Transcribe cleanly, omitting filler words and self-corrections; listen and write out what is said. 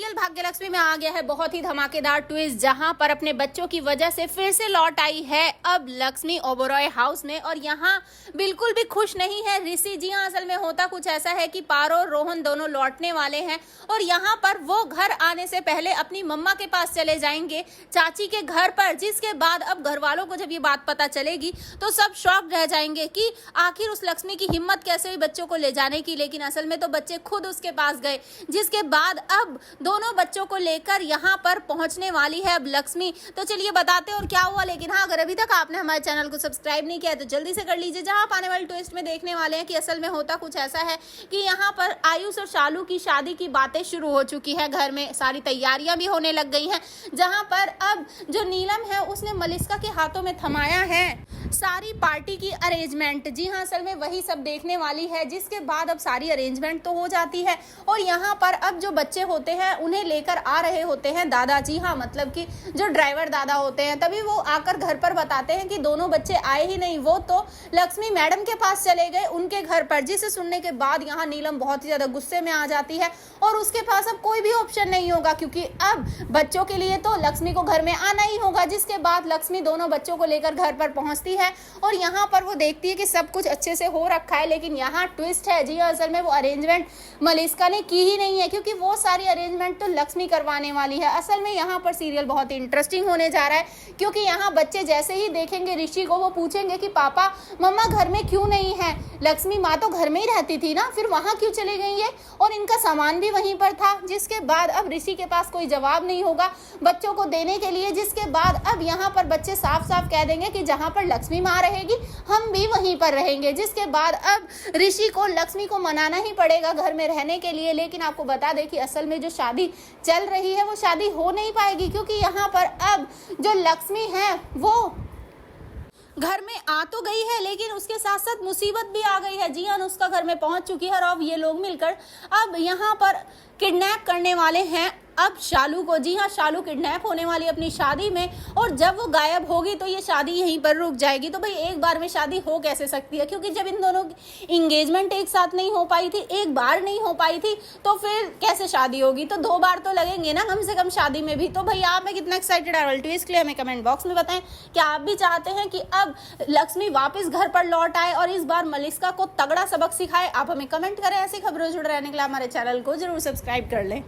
Serial Bhagyalakshmi में आ गया है बहुत ही धमाकेदार ट्विस्ट, जहां पर अपने बच्चों की वजह से फिर से लौट आई है अब लक्ष्मी ओबेरॉय हाउस में। और यहां बिल्कुल भी खुश नहीं है ऋषि। जी हां, असल में होता कुछ ऐसा है कि पारो और रोहन दोनों लौटने वाले हैं और यहां पर वो घर आने से पहले अपनी मम्मा के पास चले जाएंगे, चाची के घर पर। जिसके बाद अब घर वालों को जब ये बात पता चलेगी तो सब शॉक रह जाएंगे कि आखिर उस लक्ष्मी की हिम्मत कैसे हुई बच्चों को ले जाने की। लेकिन असल में तो बच्चे खुद उसके पास गए। जिसके बाद अब दोनों बच्चों को लेकर यहाँ पर पहुंचने वाली है अब लक्ष्मी। तो चलिए बताते हैं और क्या हुआ। लेकिन हाँ, अगर अभी तक आपने हमारे चैनल को सब्सक्राइब नहीं किया है तो जल्दी से कर लीजिए। जहाँ आप आने वाले ट्विस्ट में देखने वाले हैं कि असल में होता कुछ ऐसा है कि यहाँ पर आयुष और शालू की शादी की बातें शुरू हो चुकी है। घर में सारी तैयारियां भी होने लग गई हैं, जहाँ पर अब जो नीलम है उसने मलिष्का के हाथों में थमाया है सारी पार्टी की अरेंजमेंट। जी हाँ, असल में वही सब देखने वाली है। जिसके बाद अब सारी अरेंजमेंट तो हो जाती है और यहाँ पर अब जो बच्चे होते हैं उन्हें लेकर आ रहे होते हैं दादा। जी हाँ, मतलब कि जो ड्राइवर दादा होते हैं। तभी वो आकर घर पर बताते हैं कि दोनों बच्चे आए ही नहीं, वो तो लक्ष्मी मैडम के पास चले गए उनके घर पर। जिसे सुनने के बाद यहाँ नीलम बहुत ही ज्यादा गुस्से में आ जाती है और उसके पास अब कोई भी ऑप्शन नहीं होगा, क्योंकि अब बच्चों के लिए तो लक्ष्मी को घर में आना ही होगा। जिसके बाद लक्ष्मी दोनों बच्चों को लेकर घर पर पहुंचती है और यहाँ पर वो देखती है कि सब कुछ अच्छे से हो रखा है। लेकिन यहाँ ट्विस्ट है। जी असल में वो अरेंजमेंट मलिष्का ने की ही नहीं है, क्योंकि वो सारी अरेंजमेंट तो लक्ष्मी करवाने वाली है। असल में यहाँ पर सीरियल बहुत ही इंटरेस्टिंग होने जा रहा है, क्योंकि यहाँ बच्चे जैसे ही देखेंगे ऋषि को वो पूछेंगे कि पापा मम्मा घर में क्यों नहीं है, लक्ष्मी माँ तो घर में ही रहती थी ना, फिर वहां क्यों चली गई है, और इनका सामान भी वहीं पर था। जिसके बाद अब ऋषि के पास कोई जवाब नहीं होगा बच्चों को देने के लिए। जिसके बाद अब यहाँ पर बच्चे साफ साफ कह देंगे कि जहाँ पर लक्ष्मी माँ रहेगी हम भी वहीं पर रहेंगे। जिसके बाद अब ऋषि को लक्ष्मी को मनाना ही पड़ेगा घर में रहने के लिए। लेकिन आपको बता दें कि असल में जो शादी चल रही है वो शादी हो नहीं पाएगी, क्योंकि यहाँ पर अब जो लक्ष्मी है वो घर में आ तो गई है, लेकिन उसके साथ साथ मुसीबत भी आ गई है। जी अनुष्का घर में पहुंच चुकी है और अब ये लोग मिलकर अब यहाँ पर किडनैप करने वाले हैं अब शालू को। जी हाँ, शालू किडनैप होने वाली अपनी शादी में, और जब वो गायब होगी तो ये शादी यहीं पर रुक जाएगी। तो भाई एक बार में शादी हो कैसे सकती है, क्योंकि जब इन दोनों की इंगेजमेंट एक साथ नहीं हो पाई थी, एक बार नहीं हो पाई थी, तो फिर कैसे शादी होगी। तो 2 बार तो लगेंगे ना कम से कम शादी में भी। तो भाई आप में कितना एक्साइटेड है ट्विस्ट के लिए हमें कमेंट बॉक्स में बताएं। क्या आप भी चाहते हैं कि अब लक्ष्मी वापस घर पर लौट आए और इस बार मलिष्का को तगड़ा सबक सिखाए? आप हमें कमेंट करें। ऐसी खबरों जुड़े रहने के लिए हमारे चैनल को जरूर सब्सक्राइब कर लें।